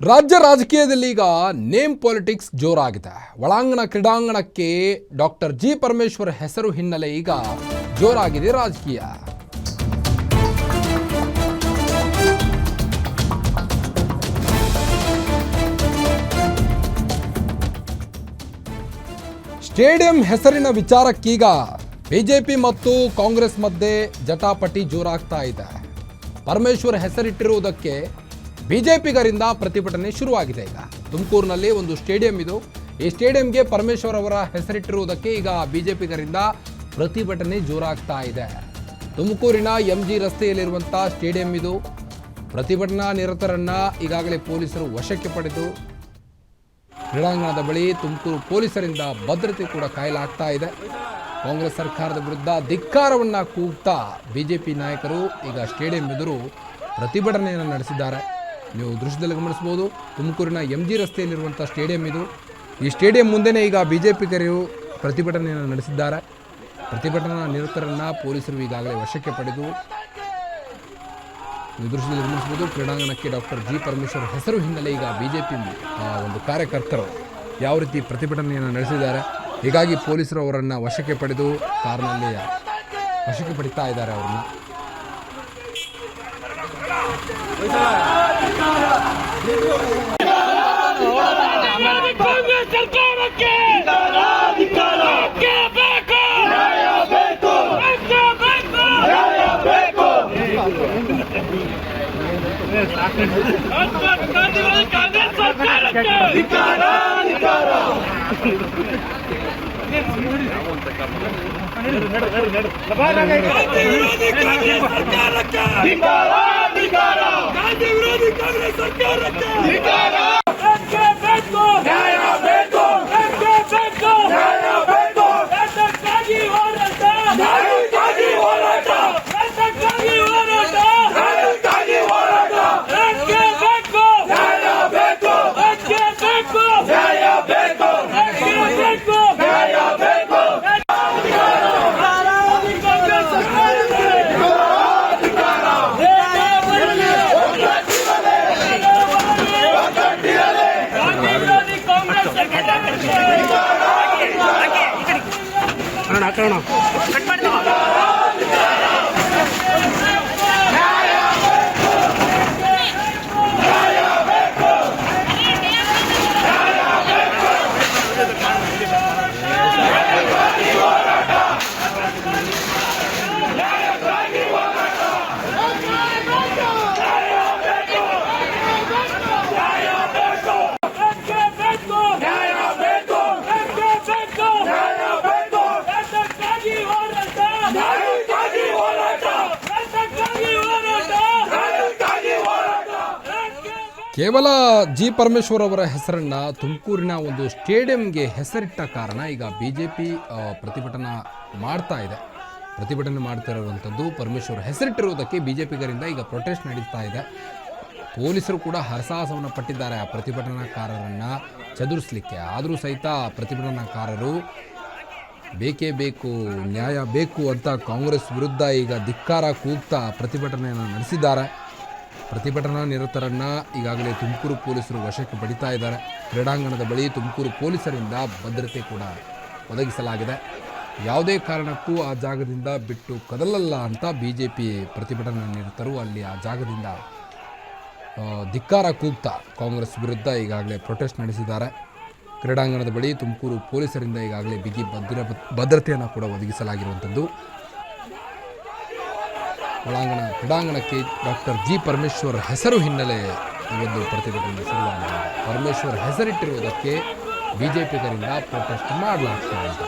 ರಾಜ್ಯ ರಾಜಕೀಯದಲ್ಲಿ ಈಗ ನೇಮ್ ಪಾಲಿಟಿಕ್ಸ್ ಜೋರಾಗಿದೆ. ಒಳಾಂಗಣ ಕ್ರೀಡಾಂಗಣಕ್ಕೆ ಡಾಕ್ಟರ್ ಜಿ ಪರಮೇಶ್ವರ್ ಹೆಸರು ಹಿನ್ನೆಲೆ ಈಗ ಜೋರಾಗಿದೆ ರಾಜಕೀಯ. ಸ್ಟೇಡಿಯಂ ಹೆಸರಿನ ವಿಚಾರಕ್ಕೀಗ ಬಿಜೆಪಿ ಮತ್ತು ಕಾಂಗ್ರೆಸ್ ಮಧ್ಯೆ ಜಟಾಪಟಿ ಜೋರಾಗ್ತಾ ಇದೆ. ಪರಮೇಶ್ವರ್ ಹೆಸರಿಟ್ಟಿರುವುದಕ್ಕೆ ಬಿಜೆಪಿಗರಿಂದ ಪ್ರತಿಭಟನೆ ಶುರುವಾಗಿದೆ. ಈಗ ತುಮಕೂರಿನಲ್ಲಿ ಒಂದು ಸ್ಟೇಡಿಯಂ ಇದು. ಈ ಸ್ಟೇಡಿಯಂಗೆ ಪರಮೇಶ್ವರ್ ಅವರ ಹೆಸರಿಟ್ಟಿರುವುದಕ್ಕೆ ಈಗ ಬಿಜೆಪಿಗರಿಂದ ಪ್ರತಿಭಟನೆ ಜೋರಾಗ್ತಾ ಇದೆ. ತುಮಕೂರಿನ MG ರಸ್ತೆಯಲ್ಲಿರುವಂಥ ಸ್ಟೇಡಿಯಂ ಇದು. ಪ್ರತಿಭಟನಾ ನಿರತರನ್ನ ಈಗಾಗಲೇ ಪೊಲೀಸರು ವಶಕ್ಕೆ ಪಡೆದು ಕ್ರೀಡಾಂಗಣದ ಬಳಿ ತುಮಕೂರು ಪೊಲೀಸರಿಂದ ಭದ್ರತೆ ಕೂಡ ಕಾಯಲಾಗ್ತಾ ಇದೆ. ಕಾಂಗ್ರೆಸ್ ಸರ್ಕಾರದ ವಿರುದ್ಧ ಧಿಕ್ಕಾರವನ್ನ ಕೂಗ್ತಾ ಬಿಜೆಪಿ ನಾಯಕರು ಈಗ ಸ್ಟೇಡಿಯಂ ಎದುರು ಪ್ರತಿಭಟನೆಯನ್ನು ನಡೆಸಿದ್ದಾರೆ. ನೀವು ದೃಶ್ಯದಲ್ಲಿ ಗಮನಿಸಬಹುದು, ತುಮಕೂರಿನ MG ರಸ್ತೆಯಲ್ಲಿರುವಂಥ ಸ್ಟೇಡಿಯಂ ಇದು. ಈ ಸ್ಟೇಡಿಯಂ ಮುಂದೆನೇ ಈಗ ಬಿಜೆಪಿಗರು ಪ್ರತಿಭಟನೆಯನ್ನು ನಡೆಸಿದ್ದಾರೆ. ಪ್ರತಿಭಟನಾ ನಿರತರನ್ನ ಪೊಲೀಸರು ಈಗಾಗಲೇ ವಶಕ್ಕೆ ಪಡೆದು ನೀವು ದೃಶ್ಯದಲ್ಲಿ ಗಮನಿಸಬಹುದು, ಕ್ರೀಡಾಂಗಣಕ್ಕೆ ಡಾಕ್ಟರ್ ಜಿ ಪರಮೇಶ್ವರ್ ಹೆಸರು ಹಿನ್ನೆಲೆ ಈಗ ಬಿಜೆಪಿ ಒಂದು ಕಾರ್ಯಕರ್ತರು ಯಾವ ರೀತಿ ಪ್ರತಿಭಟನೆಯನ್ನು ನಡೆಸಿದ್ದಾರೆ. ಹೀಗಾಗಿ ಪೊಲೀಸರು ಅವರನ್ನು ವಶಕ್ಕೆ ಪಡೆದು ಕಾರ್ನಲ್ಲಿ ವಶಕ್ಕೆ ಪಡಿತಾ ಇದ್ದಾರೆ ಅವರನ್ನು. ಕೇವಲ ಜಿ ಪರಮೇಶ್ವರ್ ಅವರ ಹೆಸರನ್ನ ತುಮಕೂರಿನ ಒಂದು ಸ್ಟೇಡಿಯಂಗೆ ಹೆಸರಿಟ್ಟ ಕಾರಣ ಈಗ ಬಿಜೆಪಿ ಪ್ರತಿಭಟನೆ ಮಾಡ್ತಾ ಇದೆ. ಪ್ರತಿಭಟನೆ ಮಾಡ್ತಾ ಇರುವಂಥದ್ದು ಪರಮೇಶ್ವರ್ ಹೆಸರಿಟ್ಟಿರುವುದಕ್ಕೆ ಬಿಜೆಪಿಗರಿಂದ ಈಗ ಪ್ರೊಟೆಸ್ಟ್ ನಡೀತಾ ಇದೆ. ಪೊಲೀಸರು ಕೂಡ ಹರಸಾಹಸವನ್ನು ಪಟ್ಟಿದ್ದಾರೆ ಆ ಪ್ರತಿಭಟನಾಕಾರರನ್ನ ಚದುರಿಸಲಿಕ್ಕೆ. ಆದರೂ ಸಹಿತ ಪ್ರತಿಭಟನಾಕಾರರು ಬೇಕೇ ಬೇಕು, ನ್ಯಾಯ ಬೇಕು ಅಂತ ಕಾಂಗ್ರೆಸ್ ವಿರುದ್ಧ ಈಗ ಧಿಕ್ಕಾರ ಕೂಗ್ತಾ ಪ್ರತಿಭಟನೆಯನ್ನು ನಡೆಸಿದ್ದಾರೆ. ಪ್ರತಿಭಟನಾ ನಿರತರನ್ನ ಈಗಾಗಲೇ ತುಮಕೂರು ಪೊಲೀಸರು ವಶಕ್ಕೆ ಪಡಿತಾ ಇದ್ದಾರೆ. ಕ್ರೀಡಾಂಗಣದ ಬಳಿ ತುಮಕೂರು ಪೊಲೀಸರಿಂದ ಭದ್ರತೆ ಕೂಡ ಒದಗಿಸಲಾಗಿದೆ. ಯಾವುದೇ ಕಾರಣಕ್ಕೂ ಆ ಜಾಗದಿಂದ ಬಿಟ್ಟು ಕದಲಲ್ಲ ಅಂತ ಬಿಜೆಪಿ ಪ್ರತಿಭಟನಾ ನಿರತರು ಅಲ್ಲಿ ಆ ಜಾಗದಿಂದ ಧಿಕ್ಕಾರ ಕೂಗ್ತಾ ಕಾಂಗ್ರೆಸ್ ವಿರುದ್ಧ ಈಗಾಗಲೇ ಪ್ರೊಟೆಸ್ಟ್ ನಡೆಸಿದ್ದಾರೆ. ಕ್ರೀಡಾಂಗಣದ ಬಳಿ ತುಮಕೂರು ಪೊಲೀಸರಿಂದ ಈಗಾಗಲೇ ಬಿಗಿ ಭದ್ರತೆಯನ್ನು ಕೂಡ ಒದಗಿಸಲಾಗಿರುವಂಥದ್ದು. ಒಳಾಂಗಣ ಕ್ರೀಡಾಂಗಣಕ್ಕೆ ಡಾಕ್ಟರ್ ಜಿ ಪರಮೇಶ್ವರ್ ಹೆಸರು ಹಿನ್ನೆಲೆ ಈ ಒಂದು ಪ್ರತಿಭಟನೆ ಶುರುವಾಗಿದೆ. ಪರಮೇಶ್ವರ್ ಹೆಸರಿಟ್ಟಿರುವುದಕ್ಕೆ ಬಿಜೆಪಿಗರಿಂದ ಪ್ರೊಟೆಸ್ಟ್ ಮಾಡಲಾಗ್ತಾ ಇದೆ.